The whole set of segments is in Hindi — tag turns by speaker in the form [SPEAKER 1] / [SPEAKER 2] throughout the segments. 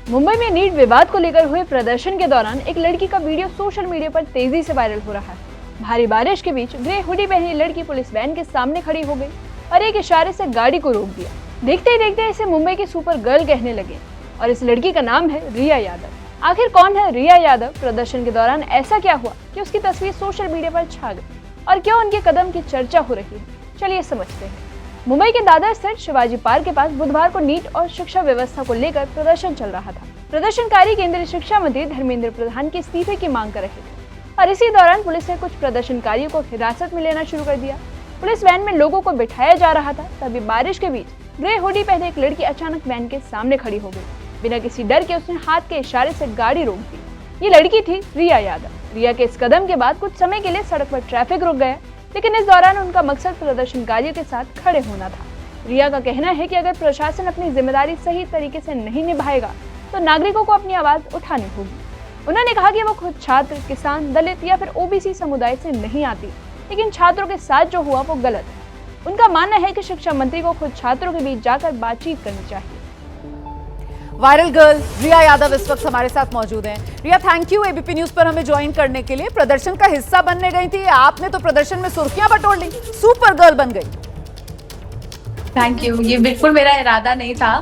[SPEAKER 1] मुंबई में नीट विवाद को लेकर हुए प्रदर्शन के दौरान एक लड़की का वीडियो सोशल मीडिया पर तेजी से वायरल हो रहा है। भारी बारिश के बीच ग्रे हुडी पहनी लड़की पुलिस वैन के सामने खड़ी हो गई और एक इशारे से गाड़ी को रोक दिया। देखते ही देखते इसे मुंबई की सुपर गर्ल कहने लगे और इस लड़की का नाम है रिया यादव। आखिर कौन है रिया यादव? प्रदर्शन के दौरान ऐसा क्या हुआ कि उसकी तस्वीर सोशल मीडिया पर छा गई और क्यों उनके कदम की चर्चा हो रही है? चलिए समझते हैं। मुंबई के दादर स्थित शिवाजी पार्क के पास बुधवार को नीट और शिक्षा व्यवस्था को लेकर प्रदर्शन चल रहा था। प्रदर्शनकारी केंद्रीय शिक्षा मंत्री धर्मेंद्र प्रधान के इस्तीफे की मांग कर रहे थे और इसी दौरान पुलिस ने कुछ प्रदर्शनकारियों को हिरासत में लेना शुरू कर दिया। पुलिस वैन में लोगों को बिठाया जा रहा था, तभी बारिश के बीच ग्रे हुडी पहने एक लड़की अचानक वैन के सामने खड़ी हो गई। बिना किसी डर के उसने हाथ के इशारे से गाड़ी रोक दी। ये लड़की थी रिया यादव। रिया के इस कदम के बाद कुछ समय के लिए सड़क पर ट्रैफिक रुक गया, लेकिन इस दौरान उनका मकसद प्रदर्शनकारियों के साथ खड़े होना था। रिया का कहना है कि अगर प्रशासन अपनी जिम्मेदारी सही तरीके से नहीं निभाएगा तो नागरिकों को अपनी आवाज उठानी होगी। उन्होंने कहा कि वो खुद छात्र, किसान, दलित या फिर ओबीसी समुदाय से नहीं आती, लेकिन छात्रों के साथ जो हुआ वो गलत है। उनका मानना है कि शिक्षा मंत्री को खुद छात्रों के बीच जाकर बातचीत करनी चाहिए।
[SPEAKER 2] वायरल गर्ल रिया यादव इस वक्त हमारे साथ मौजूद हैं। रिया, थैंक यू एबीपी न्यूज पर हमें ज्वाइन करने के लिए। प्रदर्शन का हिस्सा बनने गई थी, आपने तो प्रदर्शन में सुर्खियां बटोर ली, सुपर गर्ल बन गई।
[SPEAKER 3] Thank you. ये बिल्कुल मेरा इरादा नहीं था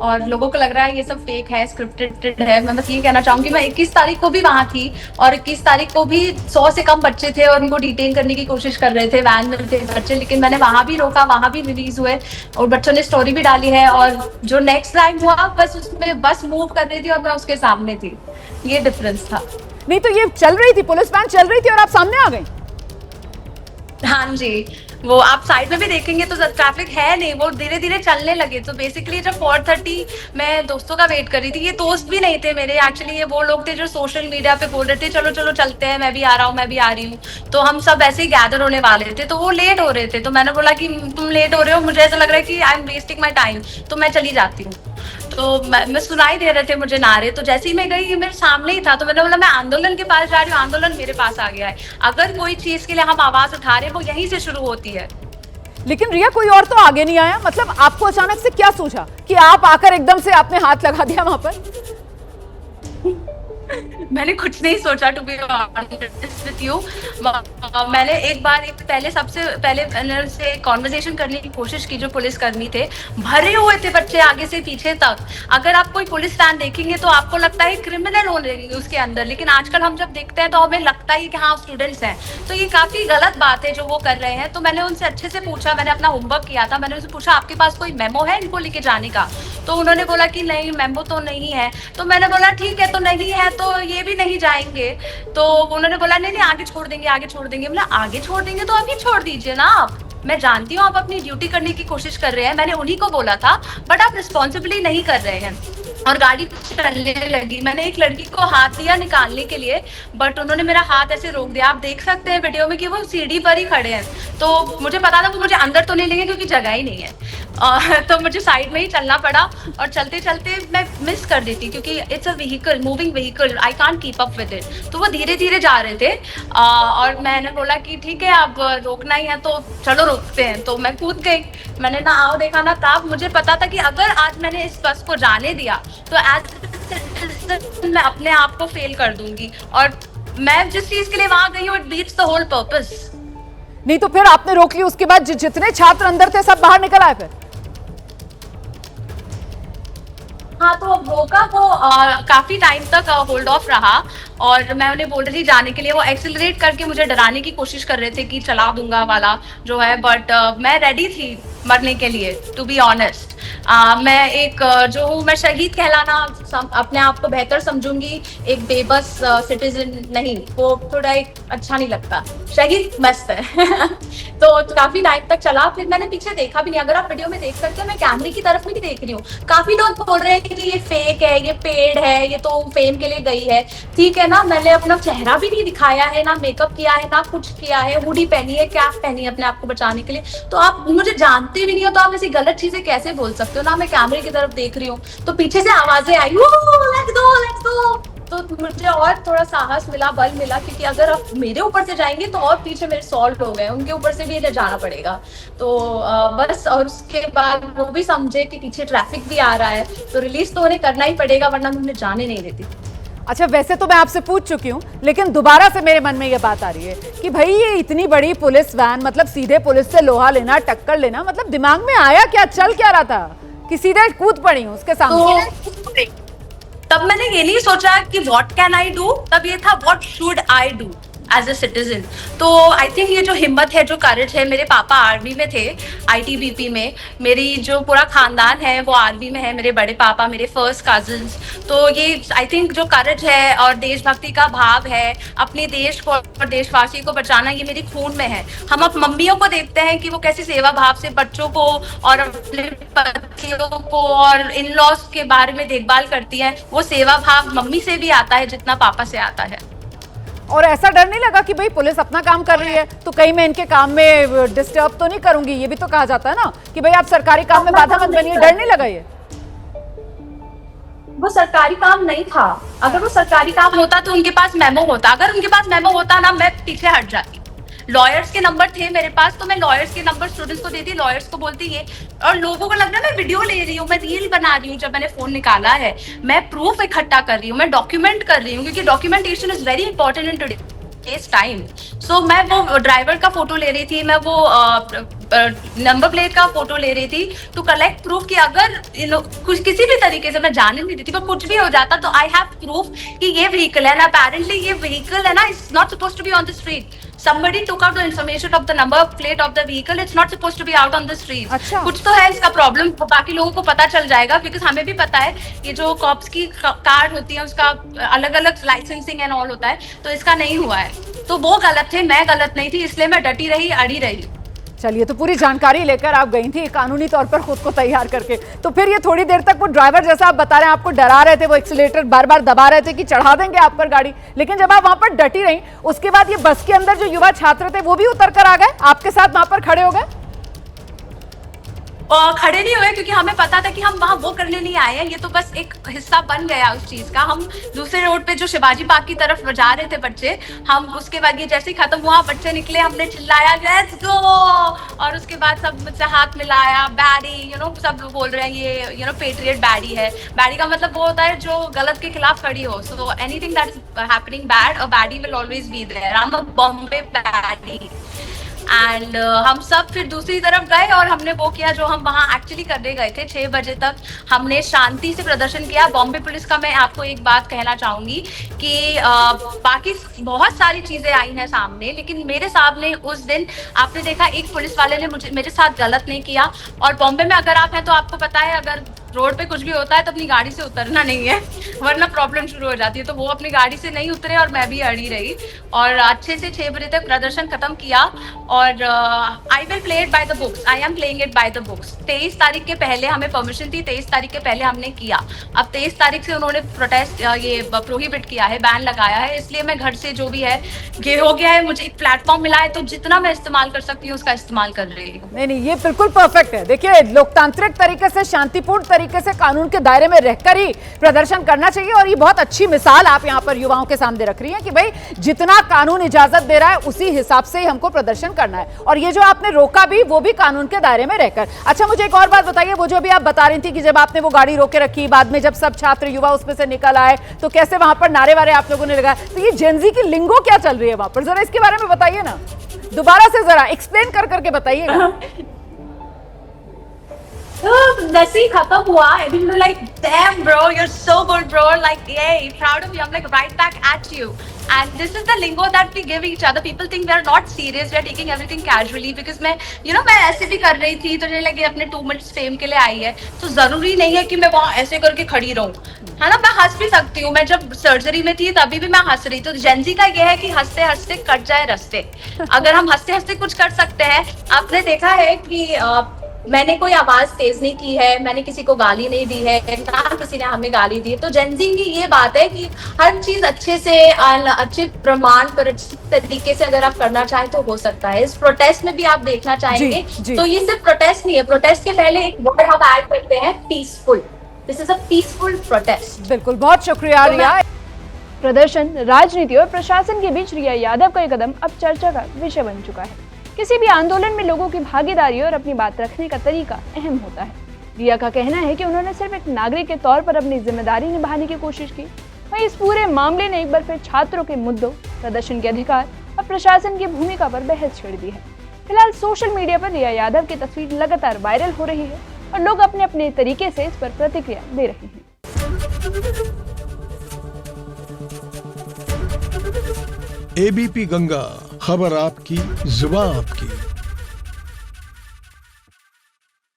[SPEAKER 3] और लोगों को लग रहा है ये सब फेक है, स्क्रिप्टेड है। मैं बस ये कहना चाहूंगी, मैं 21 तारीख को भी वहां थी और 21 तारीख को भी 100 से कम बच्चे थे और उनको डिटेन करने की कोशिश कर रहे थे, वैन में थे बच्चे, लेकिन मैंने वहां भी रोका, वहां भी रिलीज हुए और बच्चों ने स्टोरी भी डाली है। और जो नेक्स्ट टाइम हुआ बस उसमें बस मूव कर रही थी और मैं उसके सामने थी, ये डिफरेंस था।
[SPEAKER 2] नहीं तो ये चल रही थी, पुलिस वैन चल रही थी और आप सामने आ गई।
[SPEAKER 3] हाँ जी, वो आप साइड में भी देखेंगे तो ट्रैफिक है नहीं, वो धीरे धीरे चलने लगे। तो बेसिकली जब 4:30 मैं दोस्तों का वेट कर रही थी, ये दोस्त भी नहीं थे मेरे एक्चुअली, ये वो लोग थे जो सोशल मीडिया पे बोल रहे थे चलो चलो चलते हैं, मैं भी आ रहा हूँ, मैं भी आ रही हूँ। तो हम सब ऐसे ही गैदर होने वाले थे, तो वो लेट हो रहे थे। तो मैंने बोला कि तुम लेट हो रहे हो, मुझे ऐसा लग रहा है कि I am wasting my time, तो मैं चली जाती हूँ। तो मैं सुनाई दे रहे थे मुझे नारे, तो जैसे ही मैं गई ये मेरे सामने ही था, तो मैंने बोला मैं आंदोलन के पास जा रही हूँ, आंदोलन मेरे पास आ गया है। अगर कोई चीज के लिए हम आवाज उठा रहे हैं वो यहीं से शुरू होती है।
[SPEAKER 2] लेकिन रिया, कोई और तो आगे नहीं आया, मतलब आपको अचानक से क्या सूझा कि आप आकर एकदम से आपने हाथ लगा दिया वहां पर?
[SPEAKER 3] मैंने कुछ नहीं सोचा, to be honest with you. मैंने एक बार सबसे पहले से कॉन्वर्सेशन करने की कोशिश की जो पुलिस कर्मी थे, भरे हुए थे बच्चे आगे से पीछे तक। अगर आप कोई पुलिस वैन देखेंगे तो आपको लगता है क्रिमिनल होने उसके अंदर, लेकिन आजकल हम जब देखते हैं तो हमें लगता है कि हाँ स्टूडेंट्स हैं। तो ये काफी गलत बात है जो वो कर रहे हैं। तो मैंने उनसे अच्छे से पूछा, मैंने अपना होमवर्क किया था, मैंने उनसे पूछा आपके पास कोई मेमो है इनको लेके जाने का? तो उन्होंने बोला कि नहीं मेमो तो नहीं है। तो मैंने बोला ठीक है, तो नहीं है तो ये भी नहीं जाएंगे। तो उन्होंने बोला नहीं नहीं आगे छोड़ देंगे, आगे छोड़ देंगे। बोला आगे छोड़ देंगे तो अभी छोड़ दीजिए ना आप, मैं जानती हूँ आप अपनी ड्यूटी करने की कोशिश कर रहे हैं, मैंने उन्हीं को बोला था, बट आप रिस्पॉन्सिबली नहीं कर रहे हैं। और गाड़ी चलने लगी, मैंने एक लड़की को हाथ दिया निकालने के लिए, बट उन्होंने मेरा हाथ ऐसे रोक दिया। आप देख सकते हैं वीडियो में कि वो सीढ़ी पर ही खड़े हैं। तो मुझे पता था वो मुझे अंदर तो नहीं लेंगे क्योंकि जगह ही नहीं है। तो मुझे साइड में ही चलना पड़ा और चलते चलते मैं मिस कर देती क्योंकि it's a vehicle, moving vehicle, I can't keep up with it. तो वो धीरे धीरे जा रहे थे और मैंने बोला कि ठीक है अब रोकना ही है तो चलो रोकते हैं। तो मैं कूद गई, मैंने ना आओ देखा ना तब मुझे पता था कि अगर आज मैंने इस बस को जाने दिया तो एज मैं अपने आप को फेल कर दूंगी और मैं जिस चीज के लिए वहां गई हूँ it beats the whole purpose.
[SPEAKER 2] नहीं तो फिर आपने रोक ली, उसके बाद जितने छात्र अंदर थे सब बाहर निकल आए फिर?
[SPEAKER 3] हाँ, तो रोका वो काफी टाइम तक होल्ड ऑफ रहा और मैं उन्हें बोल रही थी जाने के लिए। वो एक्सेलरेट करके मुझे डराने की कोशिश कर रहे थे कि चला दूंगा वाला जो है, बट मैं रेडी थी मरने के लिए, टू बी ऑनेस्ट। मैं एक जो हूँ, मैं शहीद कहलाना अपने आप को बेहतर समझूंगी, एक बेबस सिटीजन नहीं, वो थोड़ा एक अच्छा नहीं लगता, शहीद मस्त है। तो काफी टाइम तक चला, फिर मैंने पीछे देखा भी नहीं। अगर आप वीडियो में देख सकते हो मैं कैमरे की तरफ नहीं देख रही हूँ। काफी लोग बोल रहे हैं कि ये फेक है, ये पेड है, ये तो फेम के लिए गई है। ठीक है ना, मैंने अपना चेहरा भी नहीं दिखाया है, ना मेकअप किया है, ना कुछ किया है, हुडी पहनी है, कैप पहनी है अपने आप को बचाने के लिए। तो आप मुझे जानते भी नहीं हो तो आप ऐसी गलत चीजें कैसे बोल सकते हो? ना मैं कैमरे की तरफ देख रही हूँ तो पीछे से आवाजें आई, लेट्स गो लेट्स गो। तो मुझे और थोड़ा साहस मिला, बल मिला, क्योंकि अगर आप मेरे ऊपर से जाएंगे तो और पीछे मेरे सॉल्व हो गए, उनके ऊपर से भी जाना पड़ेगा। तो बस, और उसके बाद वो भी समझे कि पीछे ट्रैफिक भी आ रहा है, तो रिलीज तो उन्हें करना ही पड़ेगा, वरना मैं उन्हें जाने नहीं देती।
[SPEAKER 2] अच्छा, वैसे तो मैं आपसे पूछ चुकी हूँ, लेकिन दोबारा से मेरे मन में ये बात आ रही है कि भाई ये इतनी बड़ी पुलिस वैन, मतलब सीधे पुलिस से लोहा लेना, टक्कर लेना, मतलब दिमाग में आया क्या, चल क्या रहा था कि सीधे कूद पड़ी हूँ उसके सामने?
[SPEAKER 3] तो तब मैंने ये नहीं सोचा कि व्हाट कैन आई डू, तब ये था what should I do as a citizen. तो आई थिंक ये जो हिम्मत है, जो करेज है, मेरे पापा आर्मी में थे, आईटीबीपी में, मेरी जो पूरा खानदान है वो आर्मी में है, मेरे बड़े पापा, मेरे फर्स्ट कजिन्स। तो ये आई थिंक जो करेज है और देशभक्ति का भाव है, अपने देश को और देशवासी को बचाना, ये मेरी खून में है। हम अब मम्मियों को देखते हैं कि वो कैसी सेवा भाव से बच्चों को और अपने पतियों को और इन लॉज के बारे में देखभाल करती हैं। वो सेवा भाव मम्मी से भी आता है जितना पापा से आता है।
[SPEAKER 2] और ऐसा डर नहीं लगा कि भाई पुलिस अपना काम कर रही है तो कहीं मैं इनके काम में डिस्टर्ब तो नहीं करूंगी? ये भी तो कहा जाता है ना कि भाई आप सरकारी काम में बाधा मत बनिए। डर नहीं लगा ये?
[SPEAKER 3] वो सरकारी काम नहीं था। अगर वो सरकारी काम होता तो उनके पास मेमो होता। अगर उनके पास मेमो होता ना, मैं पीछे हट जाती। लॉयर्स के नंबर थे मेरे पास, तो मैं लॉयर्स के नंबर स्टूडेंट्स को देती, लॉयर्स को बोलती ये, और लोगों को लग रहा है मैं वीडियो ले रही हूँ, मैं रील बना रही हूँ। जब मैंने फोन निकाला है, मैं प्रूफ इकट्ठा कर रही हूँ, मैं डॉक्यूमेंट कर रही हूँ, क्योंकि documentation is very important in today's time. So मैं वो ड्राइवर का फोटो ले रही थी, मैं वो नंबर प्लेट का फोटो ले रही थी टू कलेक्ट प्रूफ कि अगर कुछ किसी भी तरीके से, मैं जाने नहीं देती, पर कुछ भी हो जाता तो आई हैव प्रूफ कि ये व्हीकल है ना, अपेरेंटली ये व्हीकल है ना, it's not supposed to be on the street. Somebody took out the information of the number plate of the vehicle. It's not supposed to be out on the street.
[SPEAKER 2] अच्छा।
[SPEAKER 3] कुछ तो है इसका प्रॉब्लम, बाकी लोगों को पता चल जाएगा, बिकॉज हमें भी पता है ये जो कॉप्स की कार होती है उसका अलग अलग लाइसेंसिंग एंड ऑल होता है, तो इसका नहीं हुआ है। तो वो गलत थे, मैं गलत नहीं थी, इसलिए मैं डटी रही, अड़ी रही।
[SPEAKER 2] चलिए, तो पूरी जानकारी लेकर आप गई थी कानूनी तौर पर खुद को तैयार करके। तो फिर ये थोड़ी देर तक वो ड्राइवर, जैसा आप बता रहे हैं, आपको डरा रहे थे, वो एक्सीलेटर बार बार दबा रहे थे कि चढ़ा देंगे आप पर गाड़ी, लेकिन जब आप वहां पर डटी रही, उसके बाद ये बस के अंदर जो युवा छात्र थे वो भी उतर कर आ गए, आपके साथ वहां पर खड़े हो गए?
[SPEAKER 3] खड़े नहीं हुए, क्योंकि हमें पता था कि हम वहां वो करने नहीं आए हैं, ये तो बस एक हिस्सा बन गया उस चीज का। हम दूसरे रोड पे जो शिवाजी पार्क की तरफ जा रहे थे बच्चे, हम उसके बाद ये जैसे ही खत्म हुआ, बच्चे निकले, हमने चिल्लाया लेट्स गो, और उसके बाद सब मुझसे हाथ मिलाया, बैडी, सब बोल रहे हैं ये पेट्रियट बैडी है। बैडी का मतलब वो होता है जो गलत के खिलाफ खड़ी हो। So anything that is happening bad, a baddie will always be there. I am a Bombay baddie. And हम सब फिर दूसरी तरफ गए और हमने वो किया जो हम वहाँ एक्चुअली करने गए थे। 6 बजे तक हमने शांति से प्रदर्शन किया। बॉम्बे पुलिस का मैं आपको एक बात कहना चाहूंगी कि बाकी बहुत सारी चीजें आई हैं सामने, लेकिन मेरे सामने उस दिन आपने देखा एक पुलिस वाले ने मेरे साथ गलत नहीं किया। और बॉम्बे में अगर आप हैं तो आपको पता है, अगर रोड पे कुछ भी होता है तो अपनी गाड़ी से उतरना नहीं है, वरना प्रॉब्लम शुरू हो जाती है। तो वो अपनी गाड़ी से नहीं उतरे और मैं भी अड़ी रही, और अच्छे से 6 बजे तक प्रदर्शन खत्म किया। और I will play it by the books, I am playing it by the books. 23 तारीख के पहले हमें परमिशन थी, 23 तारीख के पहले हमने किया। अब 23 तारीख से उन्होंने प्रोटेस्ट ये प्रोहिबिट किया है, बैन लगाया है, इसलिए मैं घर से जो भी है ये हो गया है। मुझे एक प्लेटफॉर्म मिला है, तो जितना मैं इस्तेमाल कर सकती हूँ उसका इस्तेमाल कर रही हूँ।
[SPEAKER 2] नहीं, ये बिल्कुल परफेक्ट है। देखिए, लोकतांत्रिक तरीके से, शांतिपूर्ण तरीके से, कानून के दायरे में रहकर ही प्रदर्शन करना चाहिए। और ये बहुत अच्छी मिसाल आप यहाँ पर युवाओं के सामने रख रही हैं कि भाई जितना कानून इजाजत दे रहा है उसी हिसाब से ही हमको प्रदर्शन करना है। और ये जो आपने रोका भी, वो भी कानून के दायरे में रहकर। अच्छा, मुझे एक और बात बताइए, वो जो भी आप बता रही थी कि जब आपने वो गाड़ी रोके रखी, बाद में जब सब छात्र युवा उसमें से निकल आए, तो कैसे वहां पर नारे वारे आप लोगों ने लगाए, तो ये जेनजी की लिंगो क्या चल रही है वहां पर, जरा इसके बारे में बताइए ना, दोबारा से जरा एक्सप्लेन कर करके बताइएगा।
[SPEAKER 3] जैसे ही खत्म हुआ, like damn bro, you're so good bro, like yay, proud of you. I'm like right back at you. And this is the lingo that we give each other. People think we are not serious, we are taking everything casually. Because मैं मैं ऐसे भी कर रही थी, तो मुझे लगे अपने 2 मिनट्स फेम के लिए आई है, तो जरूरी नहीं है कि मैं वहाँ ऐसे करके खड़ी रहूं, है ना। मैं हंस भी सकती हूँ। मैं जब सर्जरी में थी तभी भी मैं हंस रही। तो जेनजी का ये है कि हंसते हंसते कट जाए रास्ते। अगर हम हंसते हंसते कुछ कर सकते हैं, आपने देखा है कि मैंने कोई आवाज तेज नहीं की है, मैंने किसी को गाली नहीं दी है, ना किसी ने हमें गाली दी। तो जेनजी की ये बात है कि हर चीज अच्छे से, अच्छे प्रमाण पर तरीके से अगर आप करना चाहें तो हो सकता है। इस प्रोटेस्ट में भी आप देखना चाहेंगे जी। तो ये सिर्फ प्रोटेस्ट नहीं है, प्रोटेस्ट के पहले एक वर्ड हम ऐड करते हैं, peaceful. This is a peaceful protest.
[SPEAKER 2] बिल्कुल, बहुत शुक्रिया रिया।
[SPEAKER 1] प्रदर्शन, राजनीति और प्रशासन के बीच रिया यादव का ये कदम अब चर्चा का विषय बन चुका है। किसी भी आंदोलन में लोगों की भागीदारी और अपनी बात रखने का तरीका अहम होता है। रिया का कहना है कि उन्होंने सिर्फ एक नागरिक के तौर पर अपनी जिम्मेदारी निभाने की कोशिश की। वहीं इस पूरे मामले ने एक बार फिर छात्रों के मुद्दों, प्रदर्शन के अधिकार और प्रशासन की भूमिका पर बहस छेड़ दी है। फिलहाल सोशल मीडिया पर रिया यादव की तस्वीर लगातार वायरल हो रही है और लोग अपने अपने तरीके से इस पर प्रतिक्रिया दे रहे हैं।
[SPEAKER 4] एबीपी गंगा, खबर आपकी, जुबान आपकी।